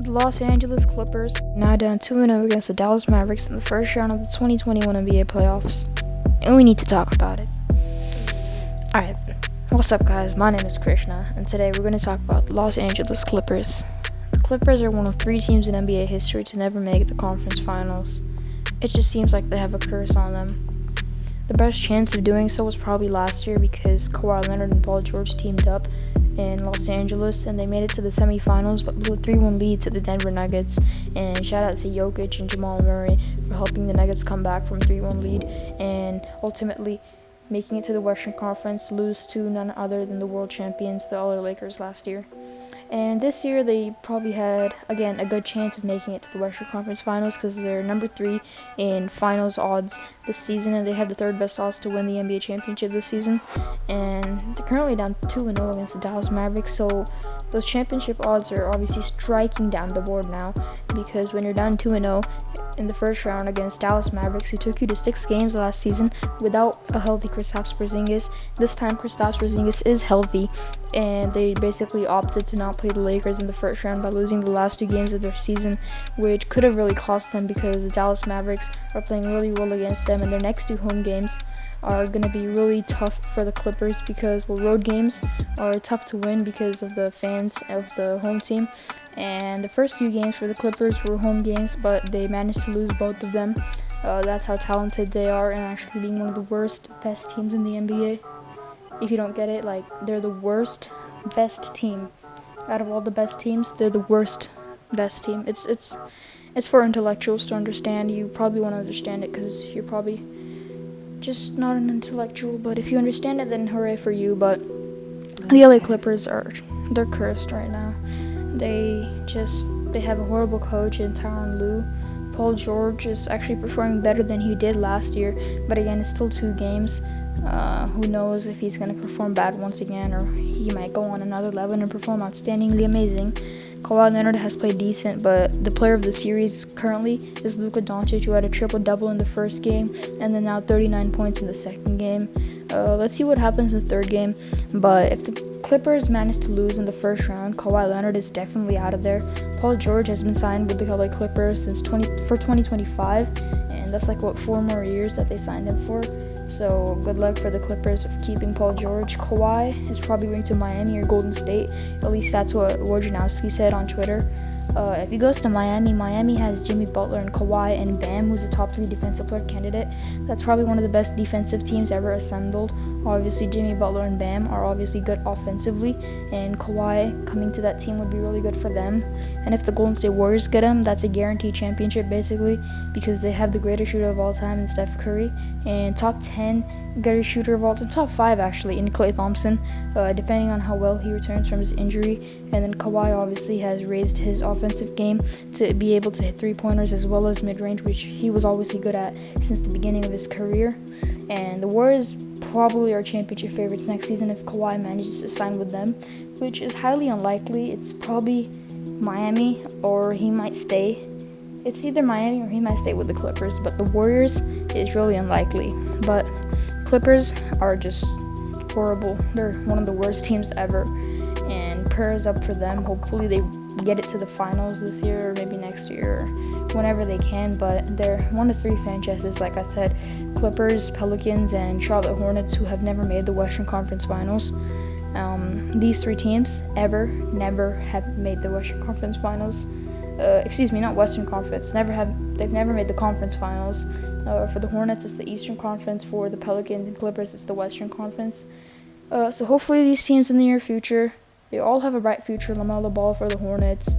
The Los Angeles Clippers now down 2-0 against the Dallas Mavericks in the first round of the 2021 NBA playoffs. And we need to talk about it. Alright, what's up guys? My name is Krishna, and today we're going to talk about the Los Angeles Clippers. The Clippers are one of 3 teams in NBA history to never make the conference finals. It just seems like they have a curse on them. The best chance of doing so was probably last year because Kawhi Leonard and Paul George teamed up in Los Angeles and they made it to the semifinals but blew a 3-1 lead to the Denver Nuggets. And shout out to Jokic and Jamal Murray for helping the Nuggets come back from 3-1 lead and ultimately making it to the Western Conference, lose to none other than the world champions, the LA Lakers, last year. And this year they probably had, again, a good chance of making it to the Western Conference Finals because they're number 3 in finals odds this season, and they had the 3rd best odds to win the NBA championship this season. And they're currently down 2-0 against the Dallas Mavericks, so those championship odds are obviously striking down the board now, because when you're down 2-0 in the first round against Dallas Mavericks, who took you to 6 games last season without a healthy Kristaps Porzingis. This time Kristaps Porzingis is healthy, and they basically opted to not play the Lakers in the first round by losing the last 2 games of their season, which could have really cost them because the Dallas Mavericks are playing really well against them, and their next 2 home games are going to be really tough for the Clippers because, road games are tough to win because of the fans of the home team. And the first few games for the Clippers were home games, but they managed to lose both of them. That's how talented they are, and actually being one of the worst, best teams in the NBA. If you don't get it, they're the worst, best team. Out of all the best teams, they're the worst, best team. It's for intellectuals to understand. You probably won't understand it because you're probably just not an intellectual, but if you understand it, then hooray for you. But the LA Clippers they're cursed right now. They have a horrible coach in Tyronn Lue. Paul George is actually performing better than he did last year, but again, it's still 2 games. Who knows if he's going to perform bad once again, or he might go on another level and perform outstandingly amazing. Kawhi Leonard has played decent, but the player of the series currently is Luka Doncic, who had a triple-double in the first game and then now 39 points in the second game. Let's see what happens in the 3rd game, but if the Clippers manage to lose in the first round, Kawhi Leonard is definitely out of there. Paul George has been signed with the LA Clippers for 2025, and that's 4 more years that they signed him for. So good luck for the Clippers of keeping Paul George. Kawhi is probably going to Miami or Golden State. At least that's what Wojnarowski said on Twitter. If he goes to Miami has Jimmy Butler and Kawhi and Bam, who's a top 3 defensive player candidate. That's probably one of the best defensive teams ever assembled. Obviously, Jimmy Butler and Bam are obviously good offensively, and Kawhi coming to that team would be really good for them. And if the Golden State Warriors get him, that's a guaranteed championship basically, because they have the greatest shooter of all time in Steph Curry, and top 10 greatest shooter of all time, top 5 actually, in Klay Thompson, depending on how well he returns from his injury. And then Kawhi obviously has raised his offensive game to be able to hit 3-pointers as well as mid-range, which he was obviously good at since the beginning of his career. And the Warriors probably are championship favorites next season if Kawhi manages to sign with them, which is highly unlikely. It's probably Miami, or he might stay. It's either Miami or he might stay with the Clippers, but the Warriors is really unlikely. But Clippers are just horrible. They're one of the worst teams ever, and prayers up for them. Hopefully they get it to the finals this year, or maybe next year, or whenever they can. But they're one of 3 franchises, like I said: Clippers, Pelicans, and Charlotte Hornets, who have never made the Western Conference Finals. These 3 teams never have made the Western Conference Finals. Not Western Conference. They've never made the conference finals. For the Hornets, it's the Eastern Conference. For the Pelicans and Clippers, it's the Western Conference. So hopefully these teams in the near future, they all have a bright future. LaMelo Ball for the Hornets.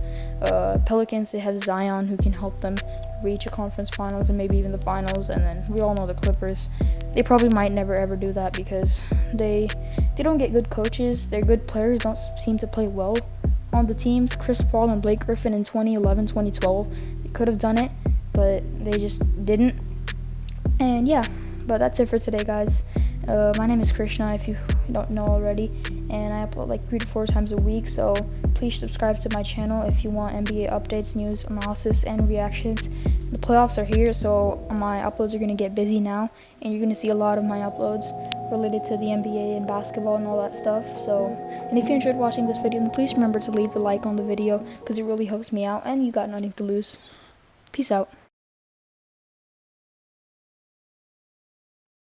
Pelicans, they have Zion, who can help them reach a conference finals and maybe even the finals. And then we all know the Clippers, they probably might never ever do that because they don't get good coaches. Their good players don't seem to play well on the teams. Chris Paul and Blake Griffin in 2011, 2012, they could have done it, but they just didn't. And yeah, but that's it for today, guys. My name is Krishna, if you don't know already, and I upload 3 to 4 times a week, so please subscribe to my channel if you want NBA updates, news, analysis, and reactions. The playoffs are here, so my uploads are going to get busy now, and you're going to see a lot of my uploads. related to the NBA and basketball and all that stuff. So, and if you enjoyed watching this video, then please remember to leave the like on the video because it really helps me out and you got nothing to lose. Peace out.